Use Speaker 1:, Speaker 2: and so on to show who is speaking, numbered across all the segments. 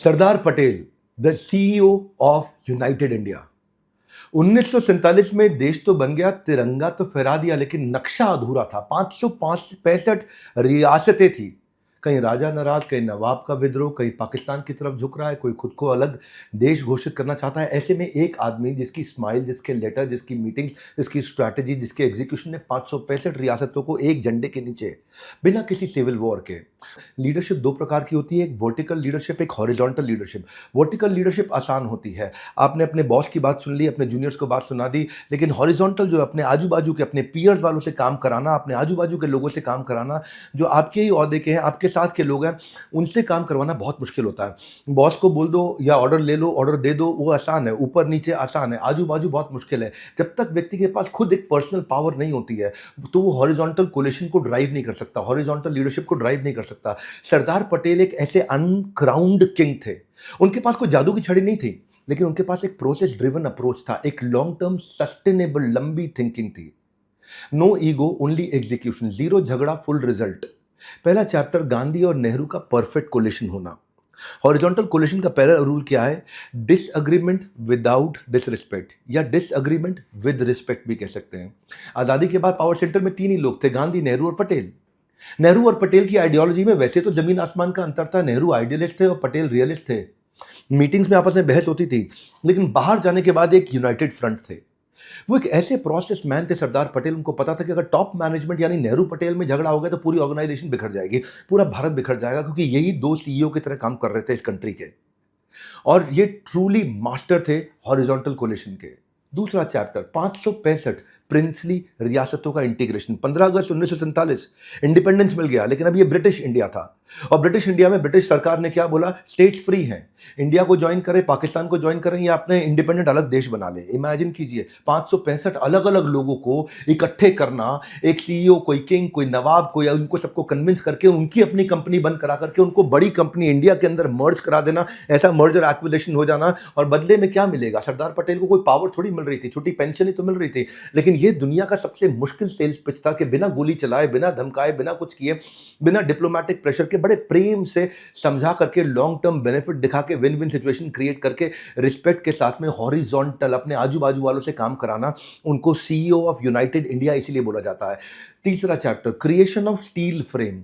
Speaker 1: Sardar Patel, the CEO of United India. 1947 में देश तो बन गया, तिरंगा तो फहरा दिया, लेकिन नक्शा अधूरा था। 565 रियासतें थी। कहीं राजा नाराज, कहीं नवाब का विद्रोह, कहीं पाकिस्तान की तरफ झुक रहा है, कोई खुद को अलग देश घोषित करना चाहता है। ऐसे में एक आदमी जिसकी स्माइल, जिसके लेटर, जिसकी मीटिंग्स, जिसकी स्ट्रैटेजी, जिसके एग्जीक्यूशन ने 565 रियासतों को एक झंडे के नीचे बिना किसी सिविल वॉर के। लीडरशिप दो प्रकार की होती है, एक वर्टिकल लीडरशिप, एक हॉरिजॉन्टल लीडरशिप। वर्टिकल लीडरशिप आसान होती है, आपने अपने बॉस की बात सुन ली, अपने जूनियर्स को बात सुना दी। लेकिन हॉरिजॉन्टल जो अपने आजू बाजू के, अपने पीयर्स वालों से काम कराना, अपने आजू बाजू के लोगों से काम कराना, जो आपके ही ओहदे के हैं, आपके साथ के लोग हैं, उनसे काम करवाना बहुत मुश्किल होता है। बॉस को बोल दो या ऑर्डर ले लो, ऑर्डर दे दो, वो आसान है, ऊपर नीचे आसान है, आजू बाजू बहुत मुश्किल है। जब तक व्यक्ति के पास खुद एक पर्सनल पावर नहीं होती है तो वो हॉरिजॉन्टल कोलिशन को ड्राइव नहीं कर सकता, हॉरिजॉन्टल लीडरशिप को ड्राइव नहीं कर सकता। सरदार पटेल एक ऐसे अनक्राउंड किंग थे। उनके पास कोई जादू की छड़ी नहीं थी, लेकिन उनके पास एक प्रोसेस ड्रिवन अप्रोच था, एक लॉन्ग टर्म सस्टेनेबल लंबी थिंकिंग थी। No ego, only execution, zero झगड़ा, फुल रिजल्ट। पहला चैप्टर, गांधी और नेहरू का परफेक्ट कोलिशन होना। हॉरिजॉन्टल कोलिशन का पहला रूल क्या है? डिसएग्रीमेंट विदाउट डिसरिस्पेक्ट, या डिसएग्रीमेंट विद रिस्पेक्ट भी कह सकते हैं। आजादी के बाद पावर सेंटर में तीन ही लोग थे, गांधी, नेहरू और पटेल। नेहरू और पटेल की आइडियोलॉजी में वैसे तो जमीन आसमान का अंतर था। नेहरू आइडियलिस्ट थे और पटेल रियलिस्ट थे। मीटिंग्स में आपस में बहस होती थी, लेकिन बाहर जाने के बाद एक यूनाइटेड फ्रंट थे। वो एक ऐसे प्रोसेस मैन थे सरदार पटेल। उनको पता था कि अगर टॉप मैनेजमेंट यानी नेहरू पटेल में झगड़ा हो गया तो पूरी ऑर्गेनाइजेशन बिखर जाएगी, पूरा भारत बिखर जाएगा, क्योंकि यही दो सीईओ की तरह काम कर रहे थे इस कंट्री के, और ये ट्रूली मास्टर थे हॉरिजॉन्टल कोलिशन के। दूसरा चैप्टर, 565 प्रिंसली रियासतों का इंटीग्रेशन। 15 अगस्त 1947 इंडिपेंडेंस मिल गया, लेकिन अब ये ब्रिटिश इंडिया था, और ब्रिटिश इंडिया में ब्रिटिश सरकार ने क्या बोला? स्टेट्स फ्री हैं, इंडिया को ज्वाइन करें, पाकिस्तान को ज्वाइन करें, या अपने इंडिपेंडेंट अलग देश बना ले। इमेजिन कीजिए 565 अलग अलग लोगों को इकट्ठे करना, एक सीईओ, कोई किंग, कोई नवाब, कोई, उनको सबको कन्विंस करके उनकी अपनी कंपनी बंद करा करके उनको बड़ी कंपनी इंडिया के अंदर मर्ज करा देना, ऐसा मर्जर एक्विजिशन हो जाना। और बदले में क्या मिलेगा? सरदार पटेल को कोई पावर थोड़ी मिल रही थी, छोटी पेंशन ही तो मिल रही थी, लेकिन ये दुनिया का सबसे मुश्किल सेल्स पिच था कि बिना गोली चलाए, बिना धमकाए, बिना कुछ किए, बिना डिप्लोमेटिक प्रेशर के, बड़े प्रेम से समझा करके, लॉन्ग टर्म बेनिफिट दिखा के, विन विन सिचुएशन क्रिएट करके, रिस्पेक्ट के साथ में हॉरिजॉन्टल अपने आजू बाजू वालों से काम कराना, उनको सीईओ ऑफ यूनाइटेड इंडिया इसीलिए बोला जाता है। तीसरा chapter, creation of steel frame.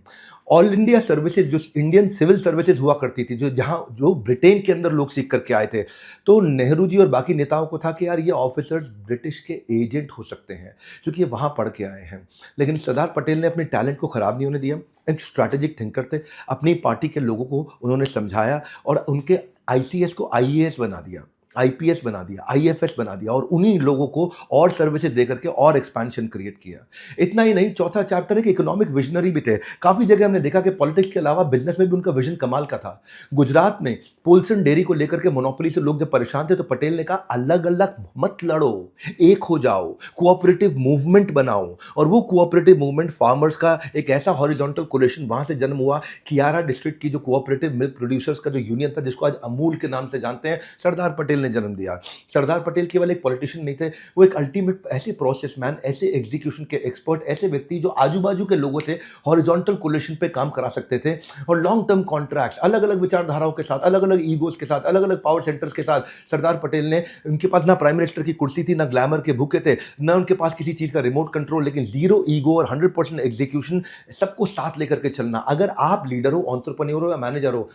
Speaker 1: All India services, जो इंडियन सिविल सर्विसेज हुआ करती थी, जो ब्रिटेन के अंदर लोग सीख करके आए थे, तो नेहरू जी और बाकी नेताओं को था कि यार ये ऑफिसर्स ब्रिटिश के एजेंट हो सकते हैं, क्योंकि ये वहाँ पढ़ के आए हैं। लेकिन सरदार पटेल ने अपने टैलेंट को ख़राब नहीं होने दिया। एक स्ट्रैटेजिक थिंकर थे, अपनी पार्टी के लोगों को उन्होंने समझाया और उनके आईसीएस को आईएएस बना दिया, आईपीएस बना दिया, आईएफएस बना दिया, और उन्हीं लोगों को और सर्विसेज देकर के और एक्सपेंशन क्रिएट किया। इतना ही नहीं, चौथा चैप्टर है कि इकोनॉमिक विजनरी भी थे। काफ़ी जगह हमने देखा कि पॉलिटिक्स के अलावा बिजनेस में भी उनका विजन कमाल का था। गुजरात में पोल्सन डेयरी को लेकर के मोनोपोली से लोग जब परेशान थे, तो पटेल ने कहा अलग अलग मत लड़ो, एक हो जाओ, कोऑपरेटिव मूवमेंट बनाओ। और वो कोऑपरेटिव मूवमेंट, फार्मर्स का एक ऐसा हॉरिजॉन्टल कोलिशन वहाँ से जन्म हुआ। कियारा डिस्ट्रिक्ट की जो कोऑपरेटिव मिल्क प्रोड्यूसर्स का जो यूनियन था, जिसको आज अमूल के नाम से जानते हैं, सरदार पटेल ने जन्म दिया। सरदार पटेल केवल एक पॉलिटिशियन नहीं थे, वो एक अल्टीमेट ऐसे प्रोसेस मैन, ऐसे एग्जीक्यूशन के एक्सपर्ट, ऐसे व्यक्ति जो आजू बाजू के लोगों से हॉरिजॉन्टल कोलिशन पे काम करा सकते थे, और लॉन्ग टर्म कॉन्ट्रैक्ट्स, अलग अलग विचारधाराओं के साथ, अलग अलग ईगोज के साथ, अलग अलग पावर सेंटर्स के साथ। सरदार पटेल ने, उनके पास ना प्राइम मिनिस्टर की कुर्सी थी, ना ग्लैमर के भूखे थे, ना उनके पास किसी चीज का रिमोट कंट्रोल, लेकिन जीरो ईगो और 100% एग्जीक्यूशन, सबको साथ लेकर के चलना। अगर आप लीडर हो, एंटरप्रेन्योर हो या मैनेजर हो,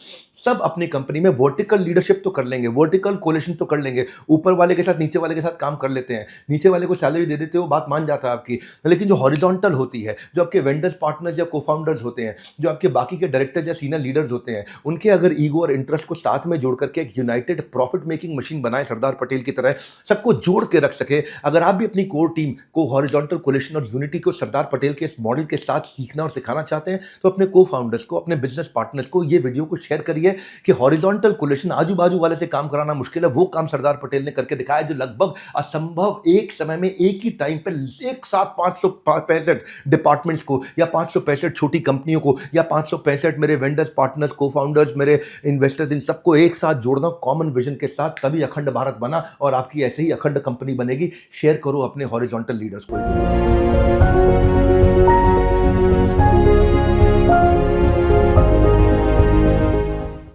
Speaker 1: सब अपनी कंपनी में वर्टिकल लीडरशिप तो कर लेंगे, वर्टिकल कोलिशन तो कर लेंगे, ऊपर वाले के साथ नीचे वाले के साथ काम कर लेते हैं, नीचे वाले को सैलरी दे देते हो, बात मान जाता है आपकी। लेकिन जो हॉरिजॉन्टल होती है, जो आपके वेंडर्स, पार्टनर्स या को-फाउंडर्स होते हैं, जो आपके बाकी के डायरेक्टर्स या सीनियर लीडर्स होते हैं, उनके अगर ईगो और इंटरेस्ट को साथ में जोड़ करके एक यूनाइटेड प्रॉफिट मेकिंग मशीन बनाए सरदार पटेल की तरह, सबको जोड़ के रख सके। अगर आप भी अपनी कोर टीम को हॉरिजॉन्टल कोलिशन और यूनिटी को सरदार पटेल के इस मॉडल के साथ सीखना और सिखाना चाहते हैं, तो अपने को-फाउंडर्स को, अपने बिजनेस पार्टनर्स को ये वीडियो को शेयर करिए कि हॉरिजॉन्टल कोलिशन, आजू बाजू वाले से काम कराना मुश्किल है, वो काम सरदार पटेल ने करके दिखाया, जो लगभग असंभव। एक समय में एक ही टाइम पर एक साथ 565 डिपार्टमेंट्स को, या 565 छोटी कंपनियों को, या 565 मेरे वेंडर्स, पार्टनर्स, को-फाउंडर्स, मेरे इन्वेस्टर्स, इन सबको एक साथ जोड़ना कॉमन विजन के साथ, तभी अखंड भारत बना, और आपकी ऐसे ही अखंड कंपनी बनेगी। शेयर करो अपने हॉरिजॉन्टल लीडर्स को।